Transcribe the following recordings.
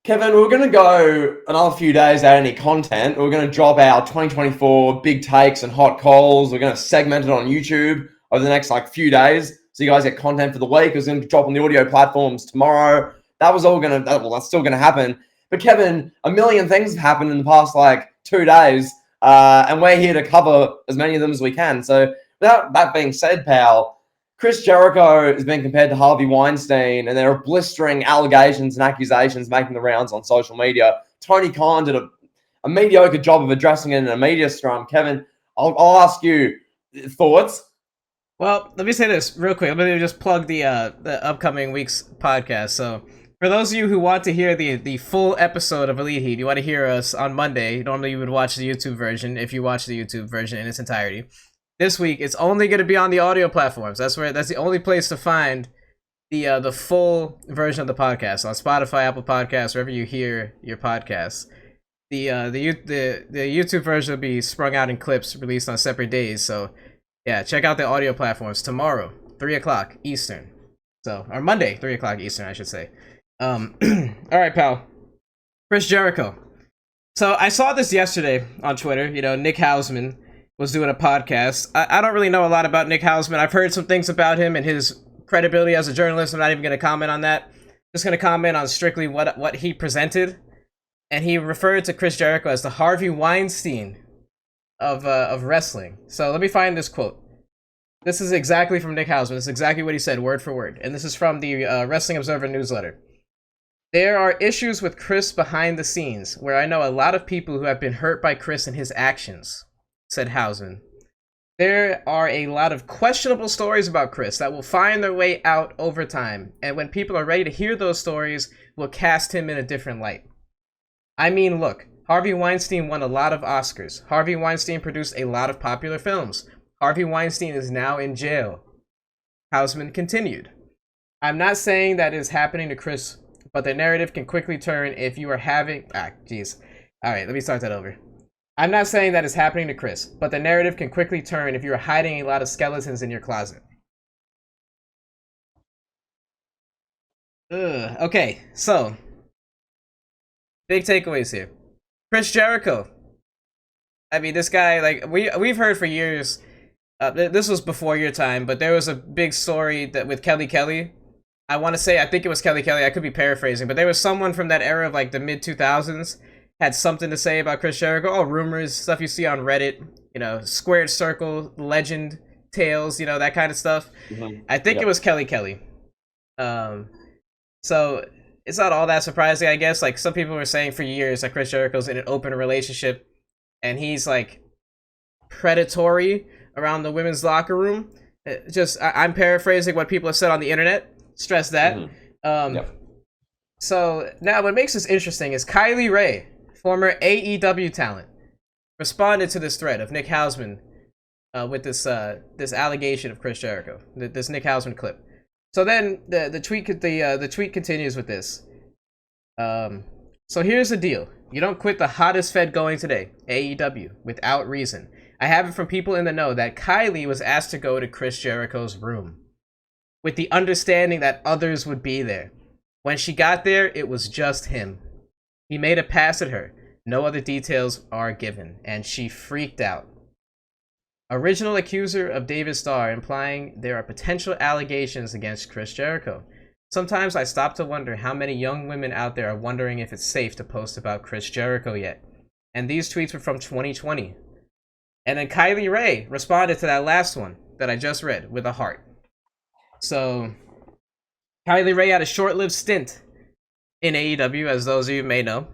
Kevin, we're going to go another few days without any content. We're going to drop our 2024 big takes and hot calls. We're going to segment it on YouTube over the next few days, so you guys get content for the week. It's going to drop on the audio platforms tomorrow. That's still going to happen. But Kevin, a million things have happened in the past 2 days, and we're here to cover as many of them as we can. So, without that being said, pal, Chris Jericho is being compared to Harvey Weinstein, and there are blistering allegations and accusations making the rounds on social media. Tony Khan did a mediocre job of addressing it in a media scrum. Kevin, I'll ask you thoughts. Well, let me say this real quick. Let me just plug the upcoming week's podcast. So, for those of you who want to hear the full episode of Elite Heat, you want to hear us on Monday. Normally, you would watch the YouTube version if you watch the YouTube version in its entirety. This week, it's only going to be on the audio platforms. That's the only place to find the full version of the podcast, on Spotify, Apple Podcasts, wherever you hear your podcasts. The YouTube version will be sprung out in clips released on separate days. So yeah, check out the audio platforms tomorrow, 3 o'clock Eastern. Or Monday, 3 o'clock Eastern, I should say. All right, pal. Chris Jericho. So I saw this yesterday on Twitter. Nick Hausman was doing a podcast. I don't really know a lot about Nick Hausman. I've heard some things about him and his credibility as a journalist. I'm not even going to comment on that. Just going to comment on strictly what he presented. And he referred to Chris Jericho as the Harvey Weinstein of wrestling. So let me find this quote. This is exactly from Nick Hausman. This is exactly what he said, word for word. And this is from the Wrestling Observer newsletter. There are issues with Chris behind the scenes, where I know a lot of people who have been hurt by Chris and his actions, said Hausman. There are a lot of questionable stories about Chris that will find their way out over time, and when people are ready to hear those stories, will cast him in a different light. I mean, look, Harvey Weinstein won a lot of Oscars. Harvey Weinstein produced a lot of popular films. Harvey Weinstein is now in jail. Hausman continued. I'm not saying that is happening to Chris, but the narrative can quickly turn if you are having... Alright, let me start that over. I'm not saying that is happening to Chris, but the narrative can quickly turn if you're hiding a lot of skeletons in your closet. Okay, so big takeaways here. Chris Jericho. I mean, this guy, we've heard for years. This was before your time, but there was a big story that with Kelly. I think it was Kelly. I could be paraphrasing, but there was someone from that era of the mid 2000s. Had something to say about Chris Jericho. Oh, rumors, stuff you see on Reddit, squared circle, legend, tales, that kind of stuff. Mm-hmm. I think it was Kelly. So it's not all that surprising, I guess. Some people were saying for years that Chris Jericho's in an open relationship, and he's predatory around the women's locker room. I'm paraphrasing what people have said on the internet. Stress that. Mm-hmm. So now what makes this interesting is Kylie Rae, former AEW talent, responded to this thread of Nick Hausman with this allegation of Chris Jericho, this Nick Hausman clip. So then the tweet continues with this. So here's the deal: you don't quit the hottest fed going today, AEW, without reason. I have it from people in the know that Kylie was asked to go to Chris Jericho's room, with the understanding that others would be there. When she got there, it was just him. He made a pass at her. No other details are given, and she freaked out. Original accuser of David Starr, implying there are potential allegations against Chris Jericho. Sometimes I stop to wonder how many young women out there are wondering if it's safe to post about Chris Jericho yet. And these tweets were from 2020. And then Kylie Rae responded to that last one that I just read with a heart. So Kylie Rae had a short-lived stint in AEW, as those of you may know.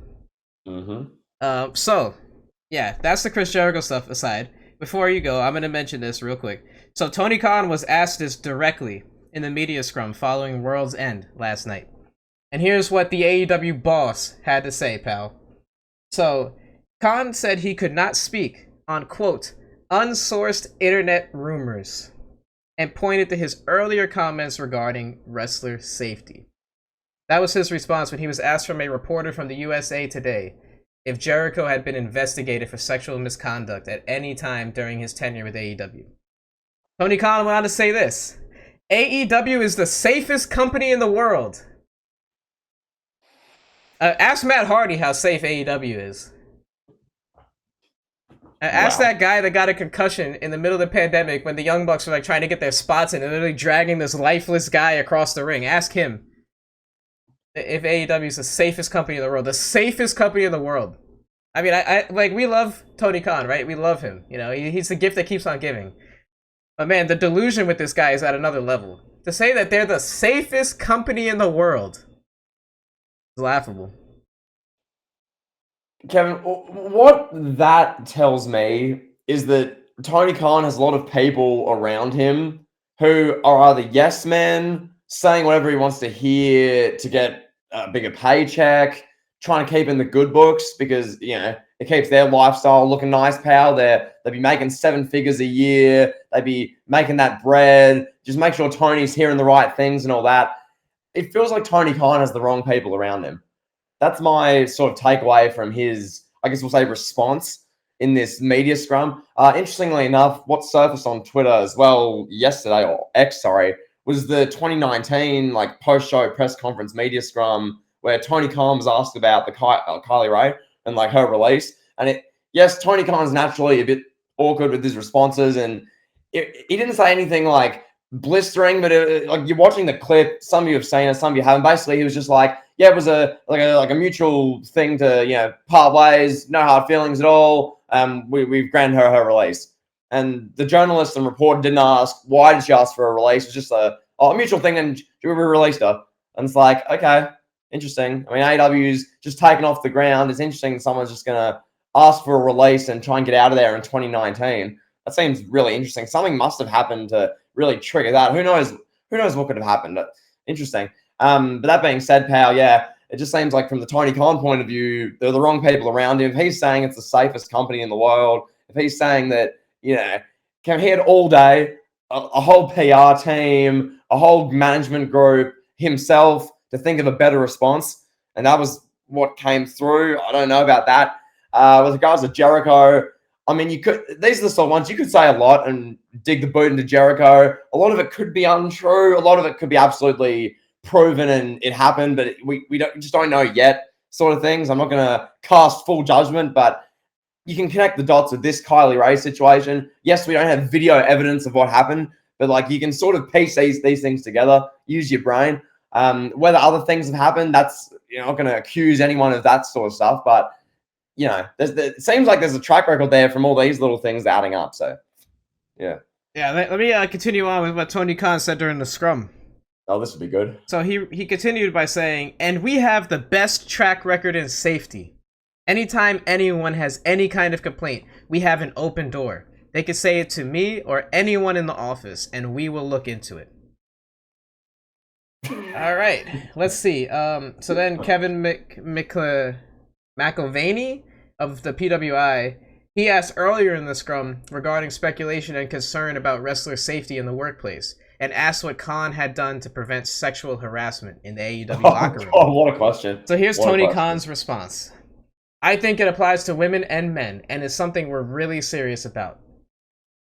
Mm-hmm. So, yeah, that's the Chris Jericho stuff aside. Before you go, I'm going to mention this real quick. So Tony Khan was asked this directly in the media scrum following World's End last night. And here's what the AEW boss had to say, pal. So, Khan said he could not speak on, quote, unsourced internet rumors, and pointed to his earlier comments regarding wrestler safety. That was his response when he was asked from a reporter from the USA Today if Jericho had been investigated for sexual misconduct at any time during his tenure with AEW. Tony Khan went on to say this: AEW is the safest company in the world. Ask Matt Hardy how safe AEW is. Ask Wow. that guy that got a concussion in the middle of the pandemic when the Young Bucks were like trying to get their spots in and literally dragging this lifeless guy across the ring. Ask him if AEW is the safest company in the world. The safest company in the world. I mean, I like, we love Tony Khan, right? We love him. You know, he's the gift that keeps on giving. But man, the delusion with this guy is at another level. To say that they're the safest company in the world is laughable. Kevin, what that tells me is that Tony Khan has a lot of people around him who are either yes men, saying whatever he wants to hear to get a bigger paycheck, trying to keep in the good books because, you know, it keeps their lifestyle looking nice, pal. They'd be making 7 figures a year. They'd be making that bread. Just make sure Tony's hearing the right things and all that. It feels like Tony Khan has the wrong people around him. That's my sort of takeaway from his, I guess we'll say, response in this media scrum. Interestingly enough, what surfaced on Twitter as well yesterday, or X, sorry, was the 2019 like post-show press conference media scrum where Tony Khan was asked about the Kylie Rae and like her release. And yes, Tony Khan's naturally a bit awkward with his responses, and he didn't say anything like blistering, but like you're watching the clip, some of you have seen it, some of you haven't. Basically, he was just like, yeah, it was a mutual thing to, you know, part ways, no hard feelings at all. We've granted her release. And the journalist and reporter didn't ask why did she ask for a release. It's just a mutual thing, and we released her. And it's like, okay, interesting. I mean, AEW's just taken off the ground. It's interesting that someone's just gonna ask for a release and try and get out of there in 2019. That seems really interesting. Something must have happened to really trigger that. Who knows? Who knows what could have happened? Interesting. But that being said, pal, yeah, it just seems like from the Tony Khan point of view, they're the wrong people around him. If he's saying it's the safest company in the world, if he's saying that, you know, he had all day, a whole PR team, a whole management group, himself to think of a better response, and that was what came through. I don't know about that. With regards to Jericho, I mean, these are the sort of ones you could say a lot and dig the boot into Jericho. A lot of it could be untrue. A lot of it could be absolutely proven and it happened, but we just don't know yet, sort of things. I'm not going to cast full judgment, but you can connect the dots with this Kylie Rae situation. Yes, we don't have video evidence of what happened, but like you can sort of piece these things together. Use your brain. Whether other things have happened, that's, you're not going to accuse anyone of that sort of stuff, but you know, it seems like there's a track record there from all these little things adding up. So, yeah. Yeah, let me continue on with what Tony Khan said during the scrum. Oh, this would be good. So he continued by saying, and we have the best track record in safety. Anytime anyone has any kind of complaint, we have an open door. They can say it to me or anyone in the office, and we will look into it. All right, let's see. So then Kevin McIlvaney of the PWI, he asked earlier in the scrum regarding speculation and concern about wrestler safety in the workplace, and asked what Khan had done to prevent sexual harassment in the AEW locker room. Oh, what a question. So here's Tony Khan's response. I think it applies to women and men, and is something we're really serious about.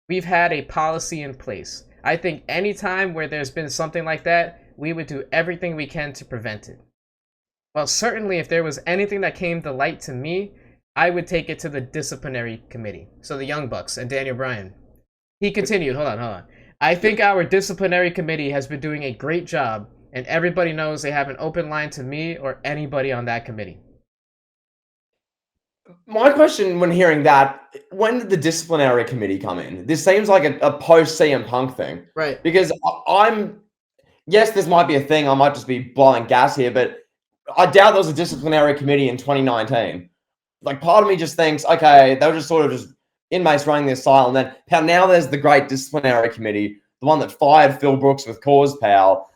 We've had a policy in place. I think any time where there's been something like that, we would do everything we can to prevent it. Well, certainly if there was anything that came to light to me, I would take it to the disciplinary committee. So the Young Bucks and Daniel Bryan. He continued, hold on. I think our disciplinary committee has been doing a great job, and everybody knows they have an open line to me or anybody on that committee. My question when hearing that, when did the disciplinary committee come in? This seems like a post CM Punk thing. Right. Because yes, this might be a thing. I might just be blowing gas here, but I doubt there was a disciplinary committee in 2019. Like, part of me just thinks, okay, they were just sort of just inmates running the asylum. Then now there's the great disciplinary committee, the one that fired Phil Brooks with cause, pal.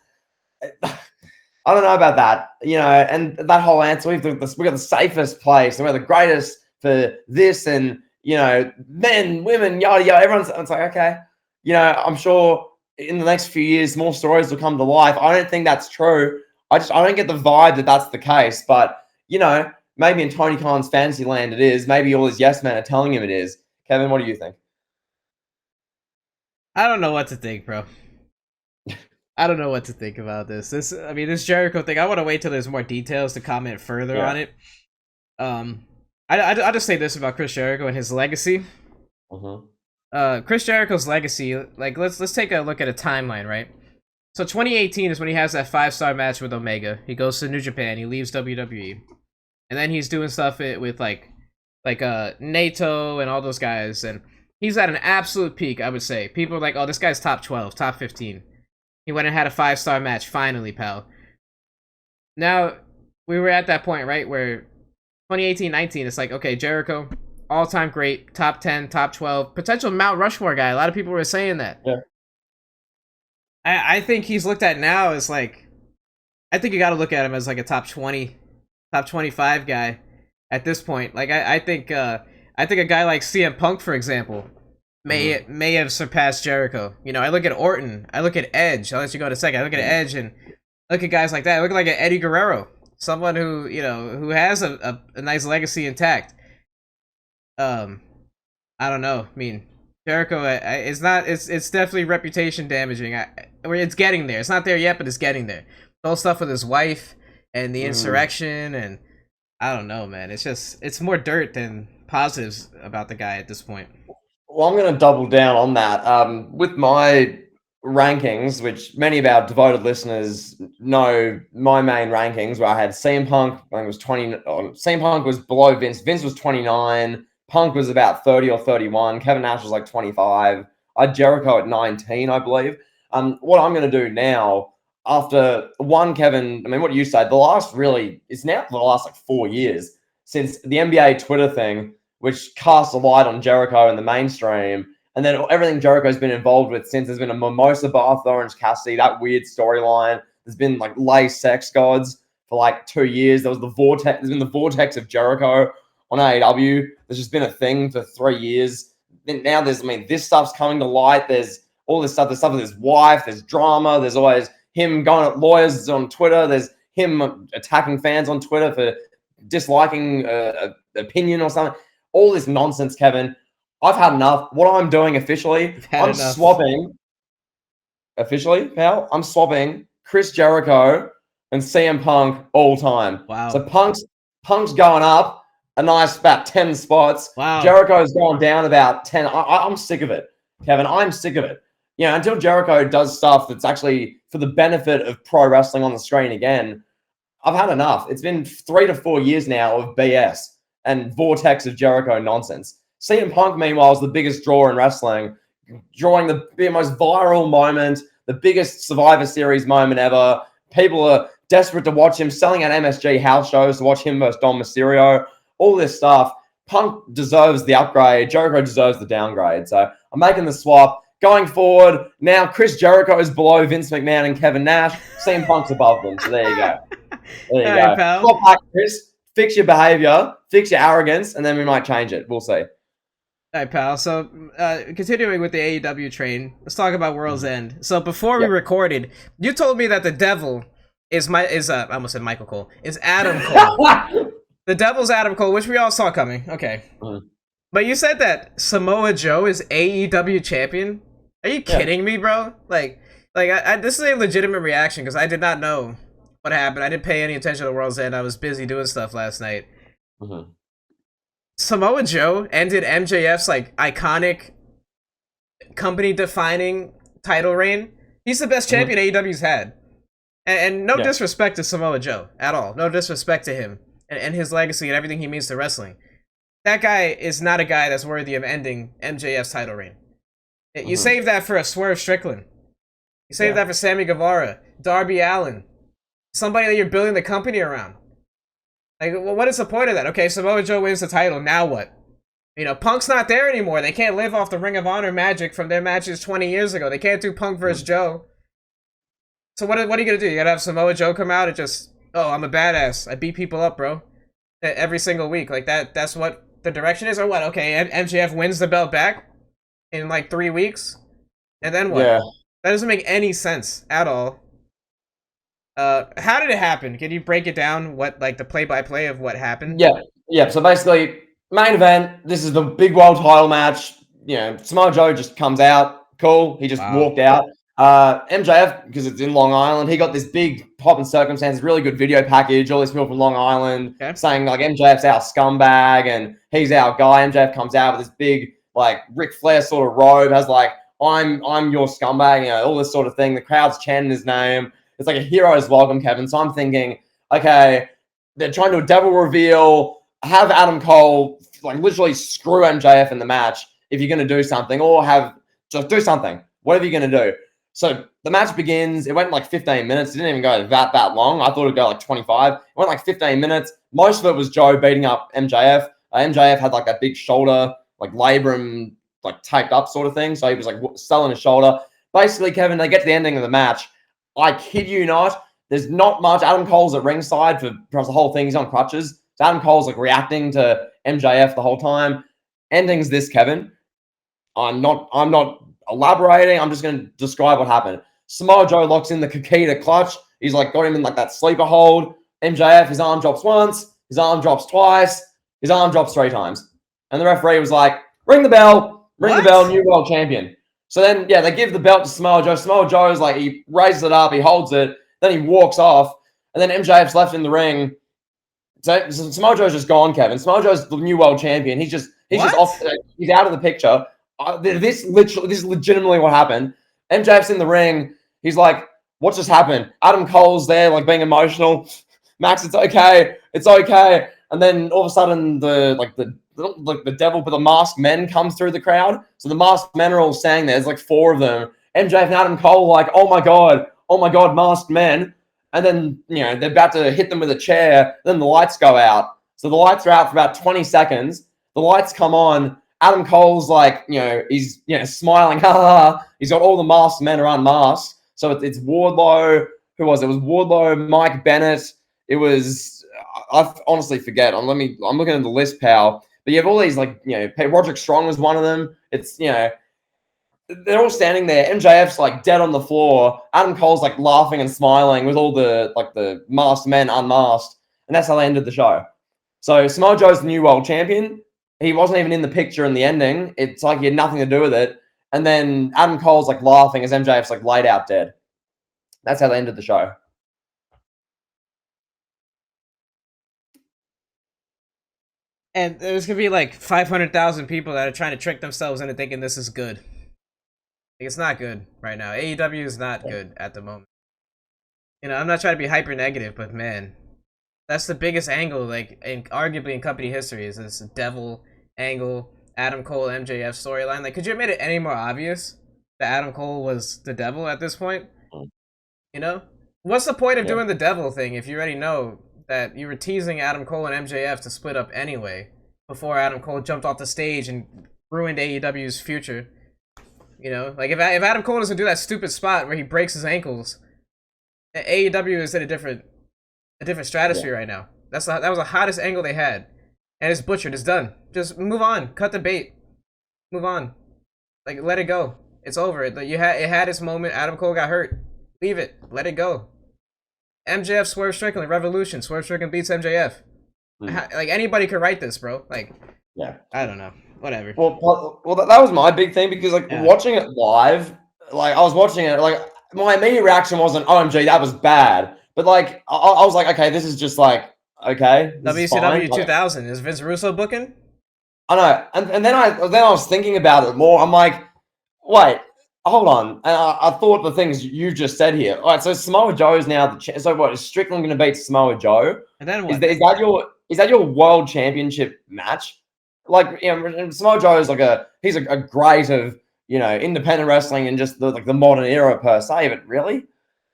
I don't know about that, you know, and that whole answer, we've got the safest place, and we're the greatest for this, and, you know, men, women, yada, yada. It's like, okay, you know, I'm sure in the next few years, more stories will come to life. I don't think that's true. I don't get the vibe that that's the case, but, you know, maybe in Tony Khan's fantasy land it is. Maybe all his yes men are telling him it is. Kevin, what do you think? I don't know what to think, bro. I don't know what to think about this. This Jericho thing. I want to wait till there's more details to comment further on it. I'll just say this about Chris Jericho and his legacy. Chris Jericho's legacy. Like, let's take a look at a timeline, right? So 2018 is when he has that 5-star match with Omega. He goes to New Japan. He leaves WWE, and then he's doing stuff with like Naito and all those guys, and he's at an absolute peak. I would say people are like, oh, this guy's top 12, top 15. He went and had a 5-star match finally, pal. Now we were at that point, right, where 2018-19, it's like, okay, Jericho, all-time great, top 10, top 12, potential Mount Rushmore guy. A lot of people were saying that. Yeah. I think he's looked at now as like, I think you got to look at him as like a top 20, top 25 guy at this point. Like, I think a guy like CM Punk, for example, may have surpassed Jericho. You know, I look at Orton, I look at Edge. I'll let you go in a second. I look at Edge and look at guys like that. I look at like Eddie Guerrero, someone who, you know, who has a nice legacy intact. I don't know. I mean, Jericho, it's not. It's definitely reputation damaging. It's getting there. It's not there yet, but it's getting there. The whole stuff with his wife and the insurrection, and I don't know, man. It's more dirt than positives about the guy at this point. Well, I'm going to double down on that. With my rankings, which many of our devoted listeners know, my main rankings, where I had CM Punk, I think it was 20. CM Punk was below Vince. Vince was 29. Punk was about 30 or 31. Kevin Nash was like 25. I had Jericho at 19, I believe. What I'm going to do now, after Kevin, I mean, what you said, it's now the last like 4 years since the NBA Twitter thing, which casts a light on Jericho in the mainstream. And then everything Jericho's been involved with since. There's been a mimosa bath with Orange Cassidy, that weird storyline. There's been like lay sex gods for like 2 years. There's been the vortex of Jericho on AEW. There's just been a thing for 3 years. Then now this stuff's coming to light. There's all this stuff. There's stuff with his wife. There's drama. There's always him going at lawyers on Twitter. There's him attacking fans on Twitter for disliking an opinion or something. All this nonsense, Kevin. I've had enough. What I'm doing officially, swapping. Officially, pal, I'm swapping Chris Jericho and CM Punk all time. Wow. So Punk's going up a nice about 10 spots. Wow. Jericho's gone down about 10. I'm sick of it, Kevin. I'm sick of it. You know, until Jericho does stuff that's actually for the benefit of pro wrestling on the screen again, I've had enough. It's been 3 to 4 years now of BS and vortex of Jericho nonsense. CM Punk, meanwhile, is the biggest draw in wrestling, drawing the most viral moment, the biggest Survivor Series moment ever. People are desperate to watch him, selling out MSG house shows to watch him versus Dom Mysterio. All this stuff. Punk deserves the upgrade. Jericho deserves the downgrade. So I'm making the swap. Going forward, now Chris Jericho is below Vince McMahon and Kevin Nash. CM Punk's above them. So there you go. There you go. Pal. Swap back, Chris. Fix your behavior. Fix your arrogance. And then we might change it. We'll see. All right, pal. So, continuing with the AEW train, let's talk about World's End. So, before we recorded, you told me that the devil I almost said Michael Cole, is Adam Cole. The devil's Adam Cole, which we all saw coming. Okay. But you said that Samoa Joe is AEW champion? Are you kidding me, bro? Like, this is a legitimate reaction because I did not know what happened. I didn't pay any attention to World's End. I was busy doing stuff last night. Samoa Joe ended MJF's like iconic company-defining title reign. He's the best champion AEW's had, and no disrespect to Samoa Joe at all. No disrespect to him and his legacy and everything he means to wrestling. That guy is not a guy that's worthy of ending MJF's title reign. You save that for a Swerve Strickland. You save that for Sammy Guevara, Darby Allin, somebody that you're building the company around. Like, well, what is the point of that? Okay, Samoa Joe wins the title. Now what? You know, Punk's not there anymore. They can't live off the Ring of Honor magic from their matches 20 years ago. They can't do Punk versus Joe. So what are you going to do? You got to have Samoa Joe come out and just, oh, I'm a badass. I beat people up, bro. Every single week. Like, that's what the direction is? Or what? Okay, MJF wins the belt back in like 3 weeks. And then what? Yeah. That doesn't make any sense at all. How did it happen? Can you break it down? What, like, the play-by-play of what happened? Yeah. So basically, main event. This is the big world title match. You know, Samoa Joe just comes out. Cool. He just walked out. MJF, because it's in Long Island, he got this big pop and circumstances, really good video package. All these people from Long Island saying like MJF's our scumbag and he's our guy. MJF comes out with this big like Ric Flair sort of robe, has like I'm your scumbag, all this sort of thing. The crowd's chanting his name. It's like a hero's welcome, Kevin. So I'm thinking, okay, they're trying to do a devil reveal, have Adam Cole like literally screw MJF in the match if you're going to do something, or just do something, whatever you're going to do. So the match begins. It went like 15 minutes. It didn't even go that long. I thought it'd go like 25. It went like 15 minutes. Most of it was Joe beating up MJF. MJF had like that big shoulder, like labrum, like taped up sort of thing. So he was like selling his shoulder. Basically, Kevin, they get to the ending of the match. I kid you not. There's not much. Adam Cole's at ringside for the whole thing. He's on crutches. So Adam Cole's like reacting to MJF the whole time. Ending's this, Kevin. I'm not elaborating. I'm just going to describe what happened. Samoa Joe locks in the Kikita clutch. He's like got him in like that sleeper hold. MJF, his arm drops once, his arm drops twice, his arm drops 3 times. And the referee was like, ring the bell, new world champion. So then, yeah, they give the belt to Samoa Joe. Samoa Joe's like, he raises it up, he holds it, then he walks off, and then MJF's left in the ring. So Samoa Joe's just gone, Kevin. Samoa Joe's the new world champion. He's just off. He's out of the picture. This is legitimately what happened. MJF's in the ring. He's like, what just happened? Adam Cole's there, like being emotional. Max, it's okay. And then all of a sudden, the devil, but the masked men comes through the crowd. So the masked men are all standing there. There's like 4 of them. MJF and Adam Cole like, oh my god, masked men. And then they're about to hit them with a chair. Then the lights go out. So the lights are out for about 20 seconds. The lights come on. Adam Cole's like, he's smiling, ha ha. He's got all the masked men are unmasked. So it's Wardlow. Who was it? It was Wardlow, Mike Bennett. It was, I honestly forget. I'm looking at the list, pal. But you have all these like, Roderick Strong was one of them. It's, they're all standing there. MJF's like dead on the floor. Adam Cole's like laughing and smiling with all the masked men unmasked. And that's how they ended the show. So Samoa Joe's the new world champion. He wasn't even in the picture in the ending. It's like he had nothing to do with it. And then Adam Cole's like laughing as MJF's like laid out dead. That's how they ended the show. And there's going to be like 500,000 people that are trying to trick themselves into thinking this is good. It's not good right now. AEW is not good at the moment. I'm not trying to be hyper negative, but man, that's the biggest angle, like, arguably in company history, is this devil angle, Adam Cole, MJF storyline. Like, could you have made it any more obvious that Adam Cole was the devil at this point? What's the point of doing the devil thing if you already know that you were teasing Adam Cole and MJF to split up anyway before Adam Cole jumped off the stage and ruined AEW's future? Like, if Adam Cole doesn't do that stupid spot where he breaks his ankles, AEW is in a different stratosphere right now. That was the hottest angle they had, and it's butchered. It's done. Just move on. Cut the bait. Move on. Like, let it go. It's over. It had its moment. Adam Cole got hurt. Leave it. Let it go. MJF Swerve Strickland Revolution. Swerve Strickland beats MJF. Like, anybody could write this, bro. Like, I don't know. Whatever. Well, that was my big thing because watching it live, like I was watching it, like my immediate reaction wasn't, "OMG, that was bad." But like, I was like, okay, this is just like, okay. WCW 2000 is Vince Russo booking? I know, and then I was thinking about it more. I'm like, wait, hold on. And I thought the things you just said here. All right, so Samoa Joe is now so what? Is Strickland going to beat Samoa Joe? And then what? Is that your world championship match? Like, Samoa Joe is like he's a great of independent wrestling and just the modern era per se. But really.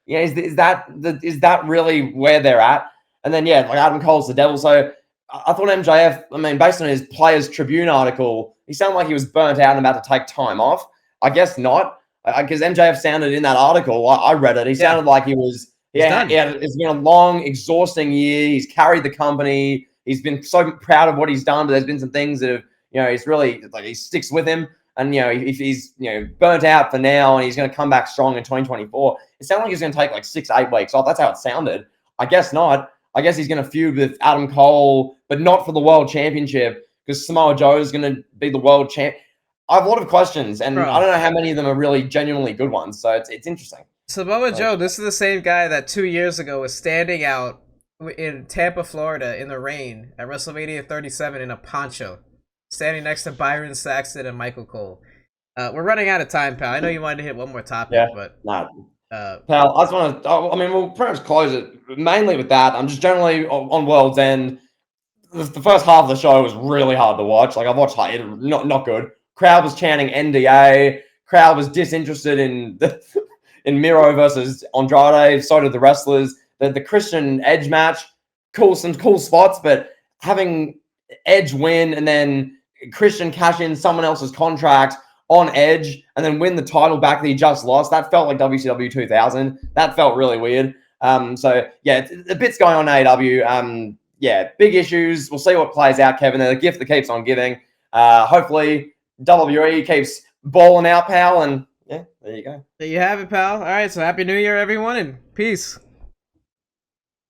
Yeah, is that really where they're at? And then like Adam Cole's the devil. So I thought MJF, based on his Players Tribune article, he sounded like he was burnt out and about to take time off. I guess not, because MJF sounded in that article. I read it. He sounded like he was. Yeah, it's been a long, exhausting year. He's carried the company. He's been so proud of what he's done, but there's been some things that have, he's really like he sticks with him. And if he's burnt out for now and he's going to come back strong in 2024, it sounded like he's going to take like 6-8 weeks off. That's how it sounded. I guess not. I guess he's going to feud with Adam Cole, but not for the world championship because Samoa Joe is going to be the world champ. I have a lot of questions, and Bro. I don't know how many of them are really genuinely good ones. So it's interesting. Samoa Joe, this is the same guy that 2 years ago was standing out in Tampa, Florida, in the rain at WrestleMania 37 in a poncho, standing next to Byron Saxton and Michael Cole. We're running out of time, pal. I know you wanted to hit one more topic, but pal, I just want to. I mean, we'll pretty much close it mainly with that. I'm just generally on World's End. The first half of the show was really hard to watch. Like I watched, not good. Crowd was chanting NDA. Crowd was disinterested in in Miro versus Andrade. So did the wrestlers. The Christian Edge match, some cool spots, but having Edge win and then Christian cash in someone else's contract on Edge and then win the title back that he just lost, that felt like WCW 2000. That felt really weird. So yeah, the bits going on in AEW. Yeah, big issues. We'll see what plays out, Kevin. They're the gift that keeps on giving. Hopefully WWE keeps balling out, pal. And yeah, there you go. There you have it, pal. All right, so Happy New Year, everyone, and peace.